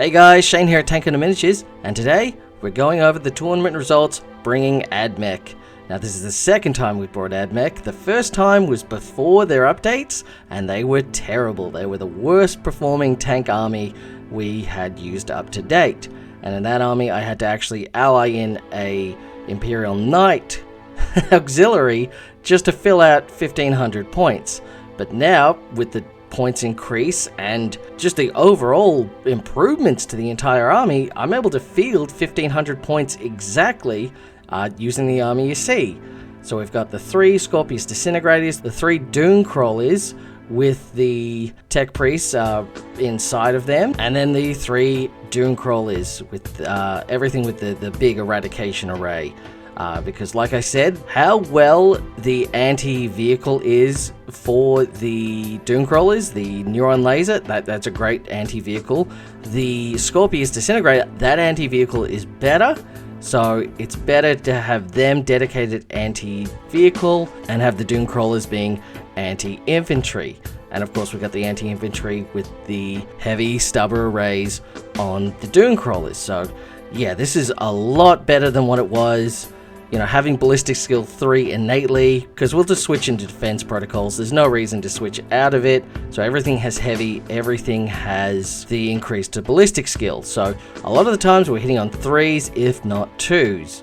Hey guys, Shane here at Tank and Miniatures, and today we're going over the tournament results bringing Ad Mech. Now this is the second time we brought Ad Mech. The first time was before their updates, and they were terrible. They were the worst performing tank army we had used up to date. And in that army I had to actually ally in a Imperial Knight auxiliary just to fill out 1500 points. But now, with the points increase and just the overall improvements to the entire army, I'm able to field 1500 points exactly using the army you see. So we've got the 3 Scorpius Disintegrators, the 3 Doom Crawlers with the Tech Priests inside of them, and then the 3 Doom Crawlers with everything with the big eradication array. Because like I said, how well the anti-vehicle is for the Doom Crawlers, the Neuron Laser, that's a great anti-vehicle. The Scorpius Disintegrator, that anti-vehicle is better, so it's better to have them dedicated anti-vehicle and have the Doom Crawlers being anti-infantry. And of course we've got the anti-infantry with the heavy stubber arrays on the Doom Crawlers. So yeah, this is a lot better than what it was. You know, having ballistic skill 3 innately, because we'll just switch into defense protocols. There's no reason to switch out of it. So everything has heavy, everything has the increase to ballistic skill. So a lot of the times we're hitting on 3s, if not 2s.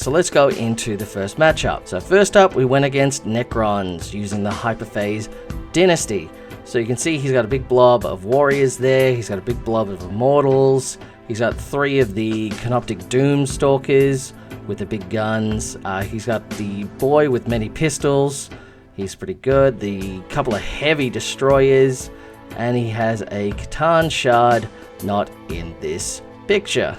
So let's go into the first matchup. So first up, we went against Necrons using the Hyperphase Dynasty. So you can see he's got a big blob of warriors there. He's got a big blob of immortals. He's got 3 of the Canoptic Doom Stalkers with the big guns. He's got the boy with many pistols. He's pretty good. The couple of heavy destroyers. And he has a Catan Shard, not in this picture.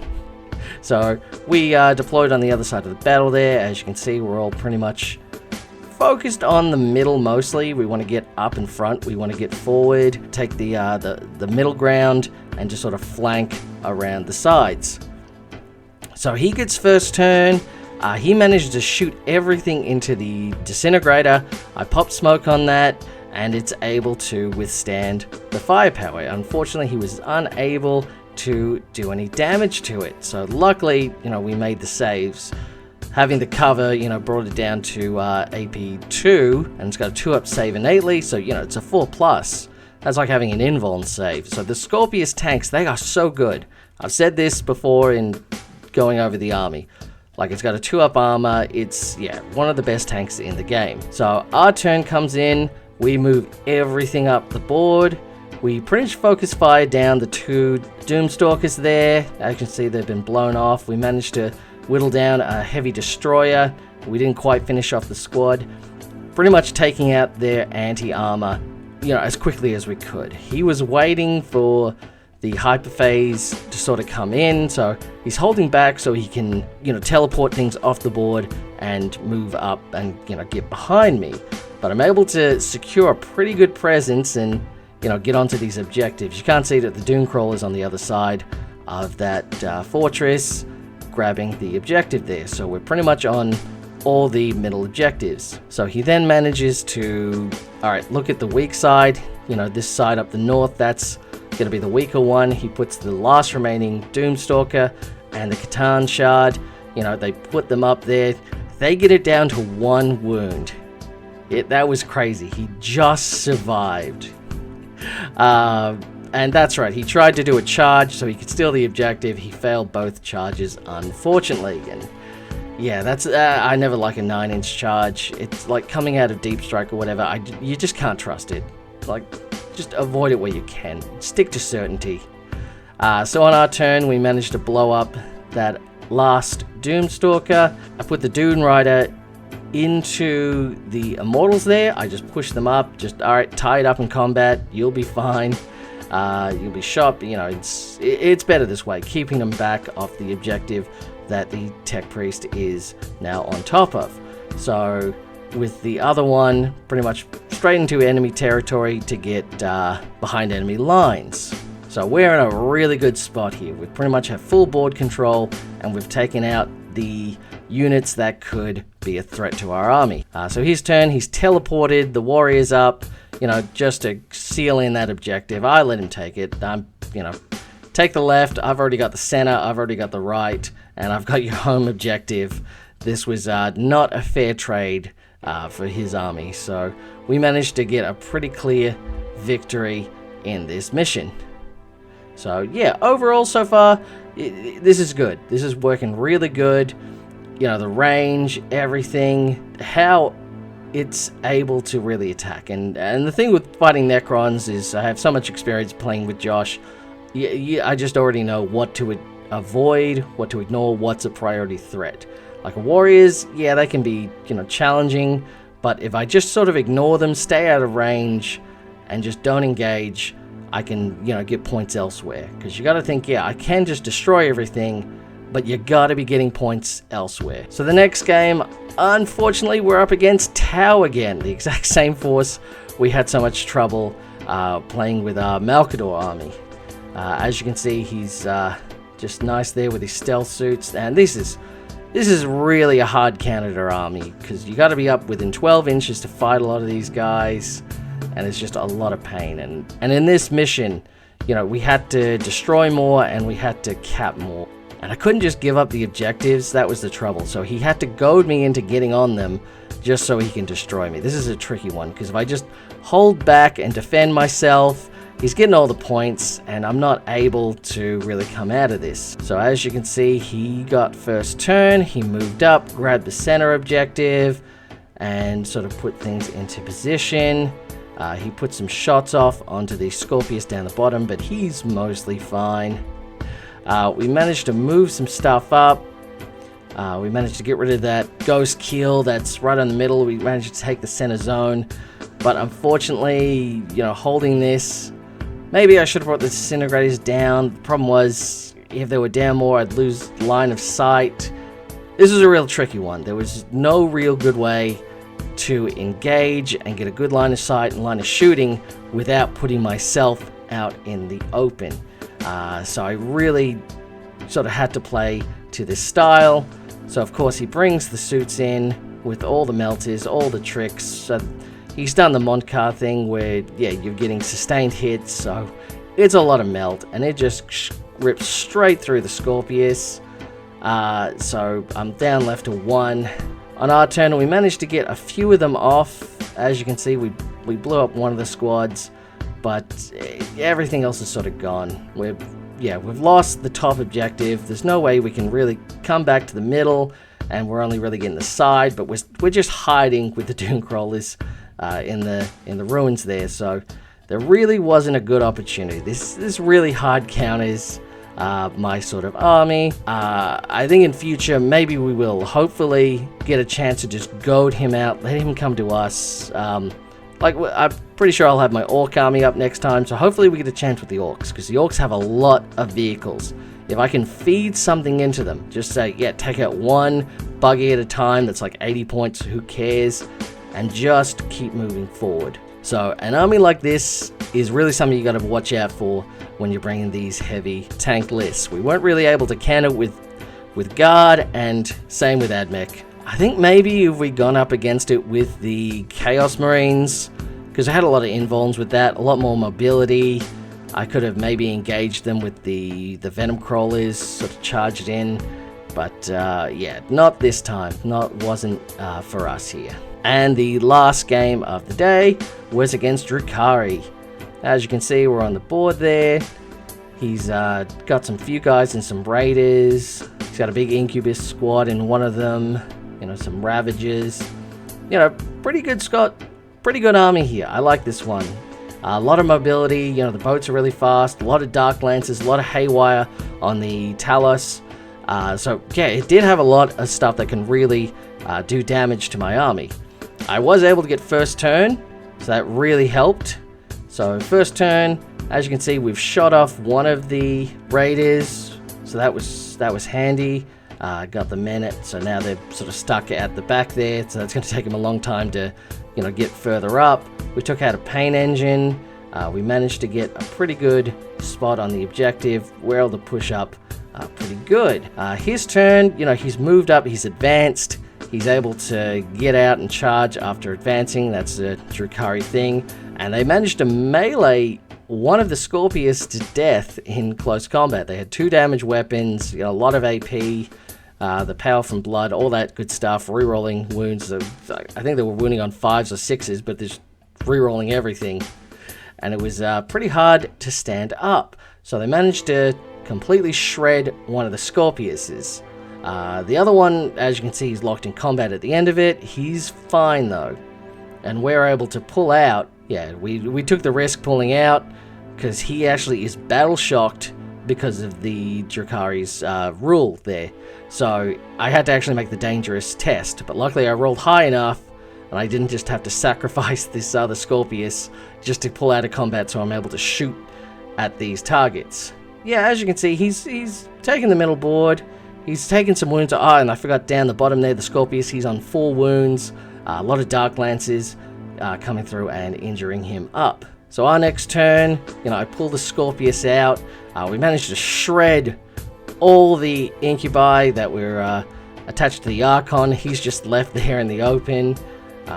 So we deployed on the other side of the battle there. As you can see, we're all pretty much focused on the middle mostly. We want to get up in front. We want to get forward, take the middle ground, and just sort of flank around the sides. So he gets first turn. He managed to shoot everything into the disintegrator. I popped smoke on that, and it's able to withstand the firepower. Unfortunately, he was unable to do any damage to it. So luckily, you know, we made the saves. Having the cover, you know, brought it down to AP 2, and it's got a 2-up save innately, so, you know, it's a 4+. That's like having an invuln save. So the Scorpius tanks, they are so good. I've said this before in going over the army. Like, it's got a 2-up armor. It's, yeah, one of the best tanks in the game. So our turn comes in. We move everything up the board. We pretty much focus fire down the 2 Doomstalkers there. As you can see, they've been blown off. We managed to whittle down a heavy destroyer. We didn't quite finish off the squad. Pretty much taking out their anti-armor, you know, as quickly as we could. He was waiting for the hyperphase to sort of come in, so he's holding back so he can, you know, teleport things off the board and move up and, you know, get behind me. But I'm able to secure a pretty good presence and, you know, get onto these objectives. You can't see that the Doom Crawler's on the other side of that fortress, grabbing the objective there. So we're pretty much on all the middle objectives. So he then manages to, alright, look at the weak side. You know, this side up the north, that's going to be the weaker one. He puts the last remaining Doomstalker and the Catan Shard. You know, they put them up there. They get it down to 1 wound. That was crazy. He just survived. And that's right, he tried to do a charge so he could steal the objective. He failed both charges, unfortunately. And yeah, that's I never like a 9-inch charge. It's like coming out of Deep Strike or whatever. You just can't trust it. Like, just avoid it where you can. Stick to certainty. So on our turn, we managed to blow up that last Doomstalker. I put the Dune Rider into the Immortals there. I just pushed them up. Just, alright, tie it up in combat. You'll be fine. You'll be shot. You know, it's better this way. Keeping them back off the objective that the Tech Priest is now on top of. So with the other one, pretty much straight into enemy territory to get behind enemy lines. So we're in a really good spot here. We pretty much have full board control, and we've taken out the units that could be a threat to our army. So his turn, he's teleported the warriors up, you know, just to seal in that objective. I let him take it. I'm, you know, take the left. I've already got the center. I've already got the right. And I've got your home objective. This was not a fair trade for his army. So we managed to get a pretty clear victory in this mission. So yeah, overall so far, this is good. This is working really good. You know, the range, everything, how it's able to really attack. And the thing with fighting Necrons is I have so much experience playing with Josh. I just already know what to avoid, what to ignore, what's a priority threat. Like warriors, yeah, they can be, you know, challenging, but if I just sort of ignore them, stay out of range, and just don't engage, I can, you know, get points elsewhere. Because you got to think, yeah, I can just destroy everything, but you got to be getting points elsewhere. So the next game, unfortunately, we're up against Tau again, the exact same force we had so much trouble playing with our Malkador army. As you can see, he's just nice there with his stealth suits, and this is really a hard counter army, because you got to be up within 12 inches to fight a lot of these guys, and it's just a lot of pain. And in this mission, you know, we had to destroy more and we had to cap more. And I couldn't just give up the objectives, that was the trouble. So he had to goad me into getting on them just so he can destroy me. This is a tricky one, because if I just hold back and defend myself, he's getting all the points, and I'm not able to really come out of this. So as you can see, he got first turn, he moved up, grabbed the center objective, and sort of put things into position. He put some shots off onto the Scorpius down the bottom, but he's mostly fine. We managed to move some stuff up. We managed to get rid of that ghost kill that's right in the middle. We managed to take the center zone, but unfortunately, you know, holding this, maybe I should have brought the disintegrators down. The problem was, if they were down more, I'd lose line of sight. This was a real tricky one. There was no real good way to engage and get a good line of sight and line of shooting without putting myself out in the open. So I really sort of had to play to this style. So of course he brings the suits in with all the melters, all the tricks. So he's done the Montcar thing where, yeah, you're getting sustained hits, so it's a lot of melt, and it just rips straight through the Scorpius. So I'm down left to 1. On our turn, we managed to get a few of them off. As you can see, we blew up one of the squads, but everything else is sort of gone. We've lost the top objective. There's no way we can really come back to the middle, and we're only really getting the side, but we're just hiding with the Doom Crawlers in the ruins there. So there really wasn't a good opportunity. This really hard counters my sort of army. I think in future maybe we will hopefully get a chance to just goad him out, let him come to us. Like, I'm pretty sure I'll have my Orc army up next time, so hopefully we get a chance with the Orcs, because the Orcs have a lot of vehicles. If I can feed something into them, just say, yeah, take out one buggy at a time that's like 80 points, who cares, and just keep moving forward. So an army like this is really something you got to watch out for when you're bringing these heavy tank lists. We weren't really able to counter with Guard, and same with Ad Mech. I think maybe if we'd gone up against it with the Chaos Marines, because I had a lot of invulns with that, a lot more mobility, I could have maybe engaged them with the Venom Crawlers, sort of charged in, but yeah, not this time. Wasn't for us here. And the last game of the day was against Drukhari. As you can see, we're on the board there. He's got some few guys and some raiders. He's got a big Incubus squad in one of them. You know, some Ravagers. You know, pretty good army here. I like this one. A lot of mobility. You know, the boats are really fast. A lot of Dark Lancers. A lot of Haywire on the Talos. So, yeah, it did have a lot of stuff that can really do damage to my army. I was able to get first turn, so that really helped. So, first turn, as you can see, we've shot off one of the Raiders. So that was handy. Got the men, so now they're sort of stuck at the back there, so that's going to take them a long time to, you know, get further up. We took out a paint engine. We managed to get a pretty good spot on the objective. We're able to push up pretty good. His turn, you know, he's moved up, he's advanced. He's able to get out and charge after advancing. That's a Drukhari thing. And they managed to melee one of the Scorpius to death in close combat. They had 2 damage weapons, a lot of AP, the power from blood, all that good stuff, rerolling wounds. I think they were wounding on 5s or 6s, but they're just rerolling everything. And it was pretty hard to stand up. So they managed to completely shred one of the Scorpiuses. The other one, as you can see, he's locked in combat at the end of it. He's fine though. And we're able to pull out. Yeah, we took the risk pulling out because he actually is battle shocked because of the Drukhari's rule there. So I had to actually make the dangerous test. But luckily I rolled high enough and I didn't just have to sacrifice this other Scorpius just to pull out of combat, so I'm able to shoot at these targets. Yeah, as you can see, he's taking the middle board. He's taking some wounds. And I forgot down the bottom there, the Scorpius, he's on 4 wounds. A lot of Dark Lances coming through and injuring him up. So our next turn, I pull the Scorpius out. We managed to shred all the Incubi that were attached to the Archon. He's just left there in the open.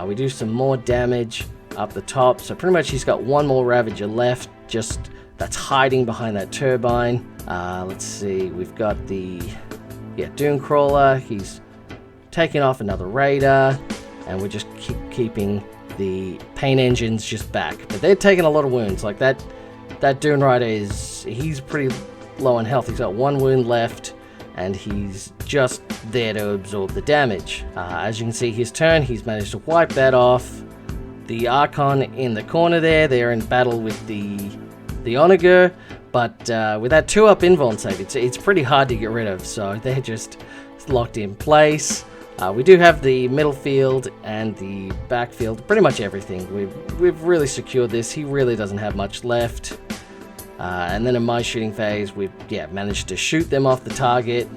We do some more damage up the top. So pretty much he's got 1 more Ravager left, just that's hiding behind that turbine. Let's see, we've got the Dooncrawler. He's taking off another Raider, and we're just keeping the Pain Engines just back. But they're taking a lot of wounds. Like that Dune Rider he's pretty low on health. He's got 1 wound left, and he's just there to absorb the damage. As you can see, his turn, he's managed to wipe that off. The Archon in the corner there, they're in battle with the Onager, but with that 2-up invuln save, it's pretty hard to get rid of, so they're just locked in place. We do have the middle field and the backfield, pretty much everything. We've really secured this. He really doesn't have much left. And then in my shooting phase, we've managed to shoot them off the target.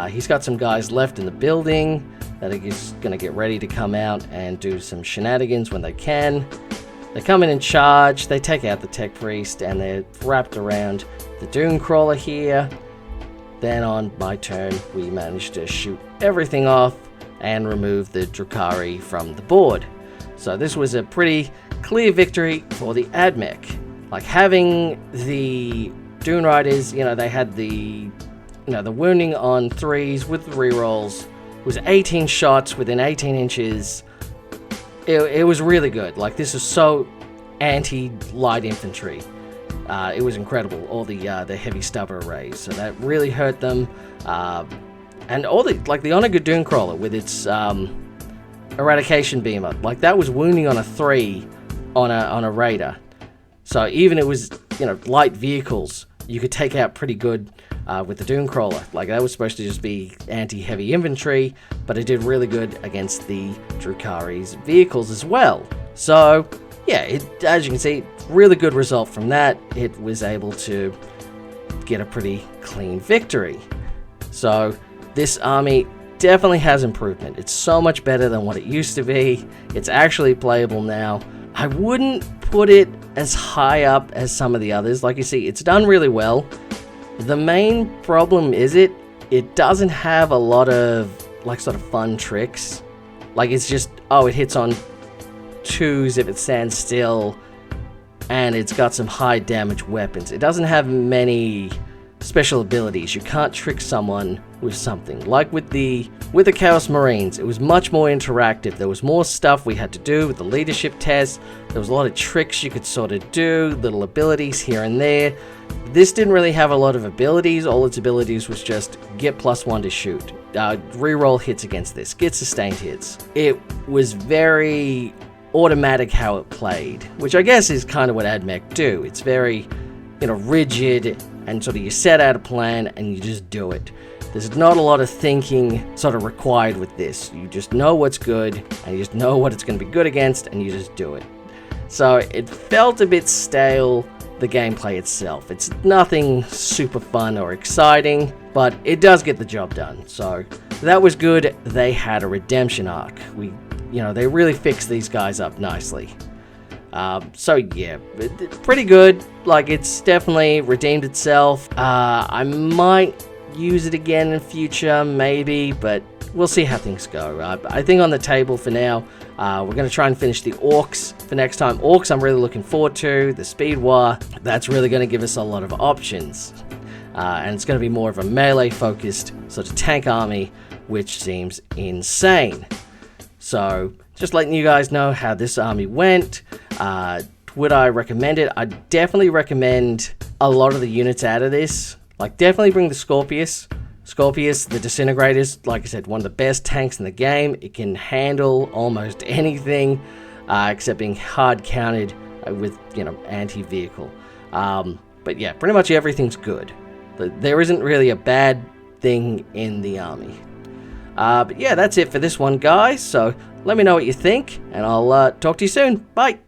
He's got some guys left in the building that are just going to get ready to come out and do some shenanigans when they can. They come in and charge, they take out the Tech Priest, and they're wrapped around the Dooncrawler here. Then on my turn, we managed to shoot everything off and remove the Drukhari from the board. So this was a pretty clear victory for the Ad Mech. Like having the Dune Riders, they had the wounding on 3s with the rerolls. It was 18 shots within 18 inches. It was really good. Like, this is so anti-light infantry. It was incredible, all the heavy stubber arrays. So that really hurt them. And all the Onager Dooncrawler with its eradication beamer, like that was wounding on a 3 on a Raider. So even it was, light vehicles, you could take out pretty good with the Dooncrawler. Like, that was supposed to just be anti-heavy infantry, but it did really good against the Drukhari's vehicles as well. So, yeah, as you can see, really good result from that. It was able to get a pretty clean victory. So, this army definitely has improvement. It's so much better than what it used to be. It's actually playable now. I wouldn't put it as high up as some of the others. Like you see, it's done really well. The main problem is it doesn't have a lot of sort of fun tricks. Like, it's just, it hits on 2s if it stands still, and it's got some high damage weapons. It doesn't have many special abilities. You can't trick someone with something. Like with the Chaos Marines, it was much more interactive. There was more stuff we had to do with the leadership test. There was a lot of tricks you could sort of do, little abilities here and there. This didn't really have a lot of abilities. All its abilities was just get +1 to shoot. Reroll hits against this. Get sustained hits. It was very automatic how it played, which I guess is kind of what Ad Mech do. It's very, rigid, and sort of you set out a plan and you just do it. There's not a lot of thinking sort of required with this. You just know what's good, and you just know what it's going to be good against, and you just do it. So it felt a bit stale, the gameplay itself. It's nothing super fun or exciting, but it does get the job done. So that was good. They had a redemption arc. They really fixed these guys up nicely. So yeah, pretty good. Like, it's definitely redeemed itself. I might use it again in future, maybe, but we'll see how things go. I think on the table for now, we're going to try and finish the Orcs for next time. Orcs I'm really looking forward to. The Speed War, that's really going to give us a lot of options. And it's going to be more of a melee-focused sort of tank army, which seems insane. So, just letting you guys know how this army went. Would I recommend it? I definitely recommend a lot of the units out of this. Like, definitely bring the Scorpius. Scorpius, the Disintegrators, like I said, one of the best tanks in the game. It can handle almost anything, except being hard countered with, anti-vehicle. But yeah, pretty much everything's good. There isn't really a bad thing in the army. But yeah, that's it for this one, guys. So let me know what you think, and I'll talk to you soon. Bye!